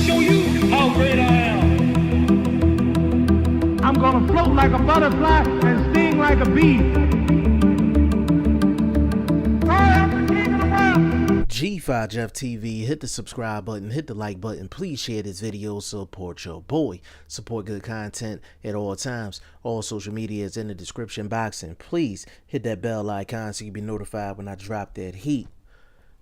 show you how great I am. I'm gonna float like a butterfly and sting like a bee. I am the king of the world. G5 Jeff TV, hit the subscribe button, hit the like button, please share this video, support your boy, support good content at all times. All social media is in the description box, and please hit that bell icon so you can be notified when I drop that heat.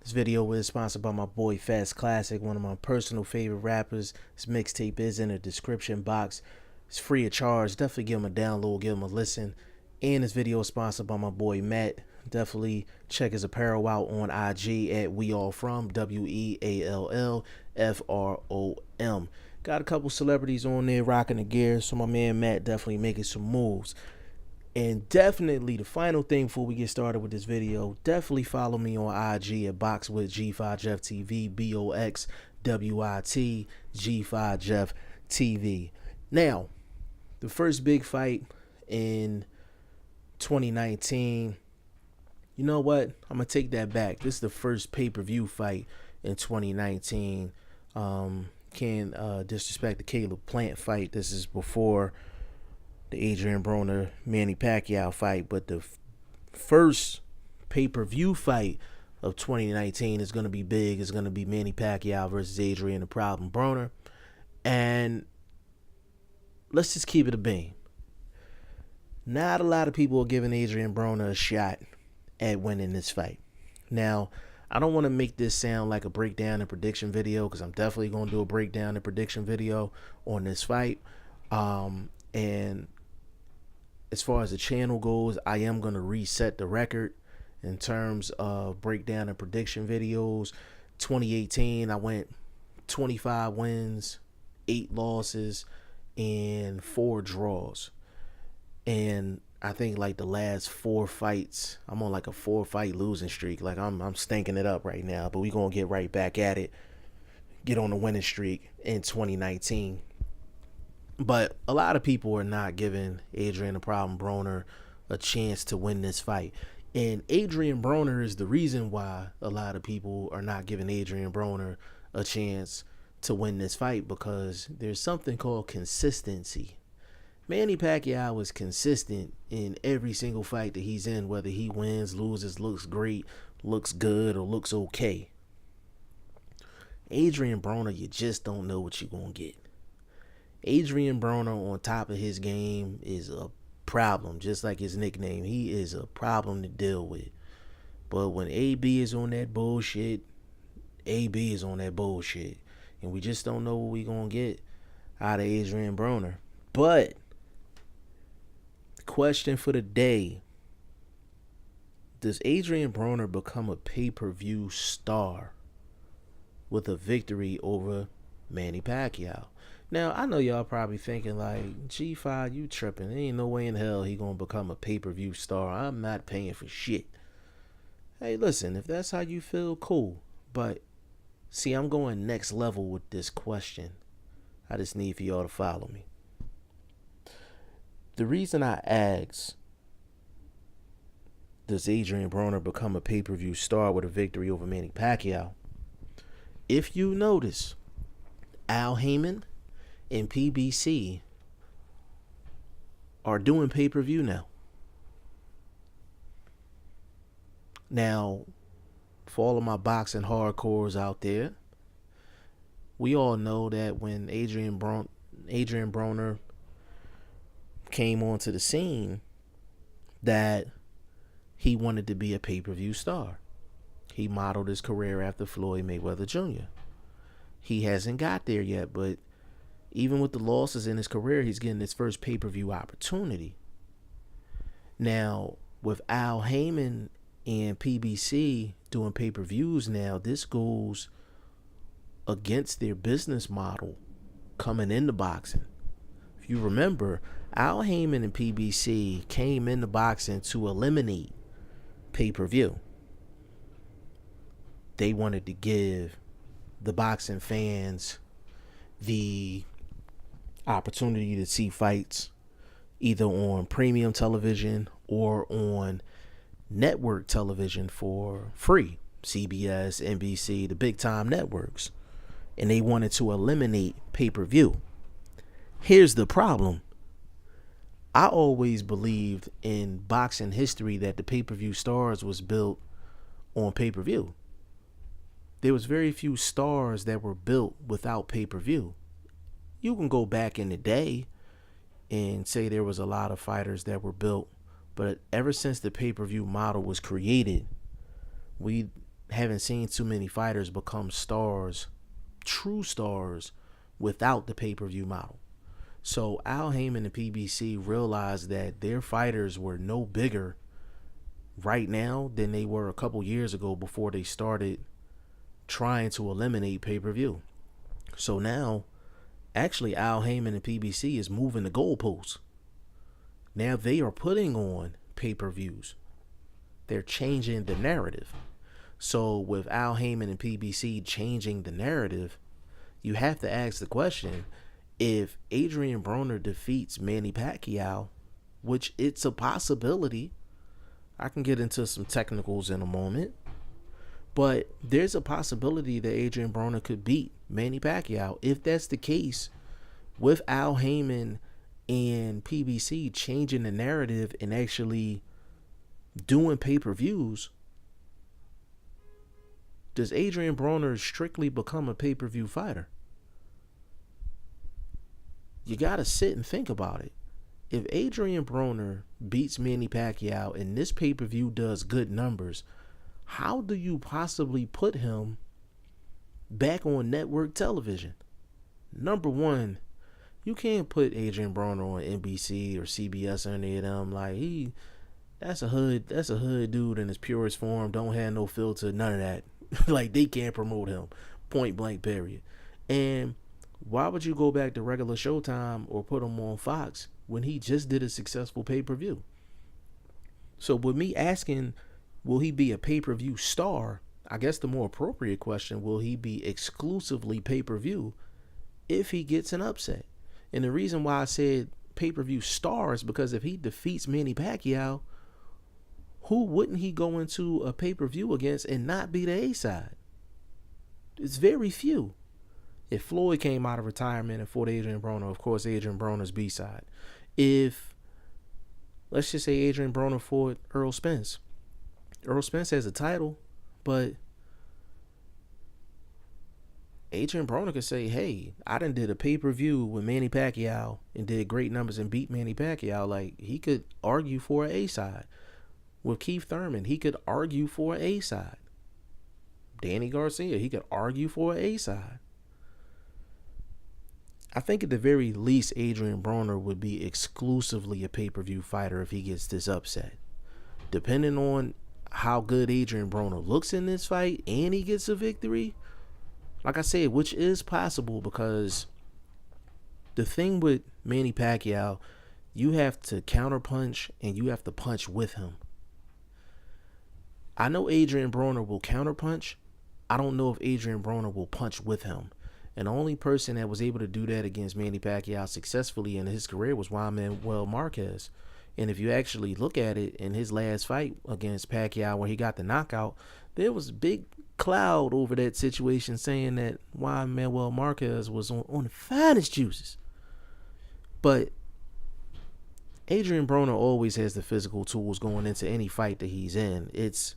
This video is sponsored by my boy Fast Classic, one of my personal favorite rappers. His mixtape is in the description box. It's free of charge. Definitely give him a download, give him a listen. And this video is sponsored by my boy Matt. Definitely check his apparel out on IG at WeAllFrom, WeAllFrom. Got a couple celebrities on there rocking the gear, so my man Matt definitely making some moves. And definitely the final thing before we get started with this video, definitely follow me on IG at BoxWithG5 Jeff TV, BoxWit G5 Jeff TV. Now, the first big fight in 2019, you know what? I'm going to take that back. This is the first pay-per-view fight in 2019. Can't disrespect the Caleb Plant fight. This is before the Adrien Broner Manny Pacquiao fight, but the first pay-per-view fight of 2019 is going to be big. It's going to be Manny Pacquiao versus Adrien the Problem Broner. And let's just keep it a beam. Not a lot of people are giving Adrien Broner a shot at winning this fight. Now, I don't want to make this sound like a breakdown and prediction video, because I'm definitely going to do a breakdown and prediction video on this fight. And as far as the channel goes, I am going to reset the record in terms of breakdown and prediction videos. 2018, I went 25 wins, 8 losses, and 4 draws. And I think like the last 4 fights, I'm on like a 4-fight losing streak. Like I'm stinking it up right now, but we're going to get right back at it. Get on the winning streak in 2019. But a lot of people are not giving Adrien the Problem Broner a chance to win this fight. And Adrien Broner is the reason why a lot of people are not giving Adrien Broner a chance to win this fight, because there's something called consistency. Manny Pacquiao is consistent in every single fight that he's in, whether he wins, loses, looks great, looks good, or looks okay. Adrien Broner, you just don't know what you're going to get. Adrien Broner, on top of his game, is a problem, just like his nickname. He is a problem to deal with. But when AB is on that bullshit, AB is on that bullshit. And we just don't know what we're going to get out of Adrien Broner. But the question for the day, does Adrien Broner become a pay-per-view star with a victory over Manny Pacquiao? Now, I know y'all probably thinking like, G5, you tripping. There ain't no way in hell he gonna become a pay-per-view star. I'm not paying for shit. Hey, listen, if that's how you feel, cool. But, see, I'm going next level with this question. I just need for y'all to follow me. The reason I asked, does Adrien Broner become a pay-per-view star with a victory over Manny Pacquiao? If you notice, Al Heyman and PBC are doing pay-per-view now. Now, for all of my boxing hardcores out there, we all know that when Adrien Broner came onto the scene, that he wanted to be a pay-per-view star. He modeled his career after Floyd Mayweather Jr. He hasn't got there yet, but even with the losses in his career, he's getting his first pay-per-view opportunity. Now, with Al Heyman and PBC doing pay-per-views now, this goes against their business model coming into boxing. If you remember, Al Heyman and PBC came into boxing to eliminate pay-per-view. They wanted to give the boxing fans the opportunity to see fights either on premium television or on network television for free. CBS, NBC, the big time networks. and they wanted to eliminate pay-per-view. Here's the problem. I always believed in boxing history that the pay-per-view stars was built on pay-per-view. There was very few stars that were built without pay-per-view. You can go back in the day and say there was a lot of fighters that were built, but ever since the pay-per-view model was created, we haven't seen too many fighters become stars, true stars, without the pay-per-view model. So Al Heyman and PBC realized that their fighters were no bigger right now than they were a couple years ago before they started trying to eliminate pay-per-view. So now, actually, Al Heyman and PBC is moving the goalposts. Now they are putting on pay-per-views. They're changing the narrative. So with Al Heyman and PBC changing the narrative, you have to ask the question, if Adrien Broner defeats Manny Pacquiao, which it's a possibility, I can get into some technicals in a moment, but there's a possibility that Adrien Broner could beat Manny Pacquiao. If that's the case, with Al Heyman and PBC changing the narrative and actually doing pay-per-views, does Adrien Broner strictly become a pay-per-view fighter? You got to sit and think about it. If Adrien Broner beats Manny Pacquiao and this pay-per-view does good numbers, how do you possibly put him back on network television? Number one, you can't put Adrien Broner on NBC or CBS or any of them. Like, that's a hood dude in his purest form. Don't have no filter, none of that. Like, they can't promote him. Point blank, period. And why would you go back to regular Showtime or put him on Fox when he just did a successful pay-per-view? So with me asking, will he be a pay-per-view star? I guess the more appropriate question, will he be exclusively pay-per-view if he gets an upset? And the reason why I said pay-per-view star is because if he defeats Manny Pacquiao, who wouldn't he go into a pay-per-view against and not be the A-side? It's very few. If Floyd came out of retirement and fought Adrien Broner, of course, Adrien Broner's B-side. If, let's just say Adrien Broner fought Earl Spence. Earl Spence has a title, but Adrien Broner could say, hey, I done did a pay-per-view with Manny Pacquiao and did great numbers and beat Manny Pacquiao. Like, he could argue for an A-side. With Keith Thurman, he could argue for an A-side. Danny Garcia, he could argue for an A-side. I think at the very least, Adrien Broner would be exclusively a pay-per-view fighter if he gets this upset. Depending on how good Adrien Broner looks in this fight and he gets a victory, like I said, which is possible, because the thing with Manny Pacquiao, you have to counterpunch and you have to punch with him. I know Adrien Broner will counterpunch. I don't know if Adrien Broner will punch with him. And the only person that was able to do that against Manny Pacquiao successfully in his career was Juan Manuel Marquez. And if you actually look at it, in his last fight against Pacquiao where he got the knockout, there was a big cloud over that situation saying that Juan Manuel Marquez was on the finest juices. But Adrien Broner always has the physical tools going into any fight that he's in. It's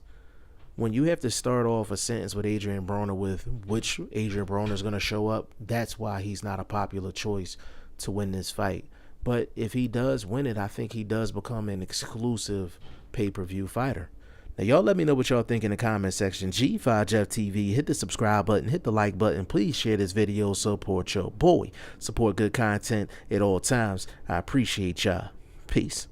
when you have to start off a sentence with Adrien Broner with which Adrien Broner is going to show up, that's why he's not a popular choice to win this fight. But if he does win it, I think he does become an exclusive pay-per-view fighter. Now, y'all let me know what y'all think in the comment section. G5 Jeff TV, hit the subscribe button, hit the like button. Please share this video, support your boy. Support good content at all times. I appreciate y'all. Peace.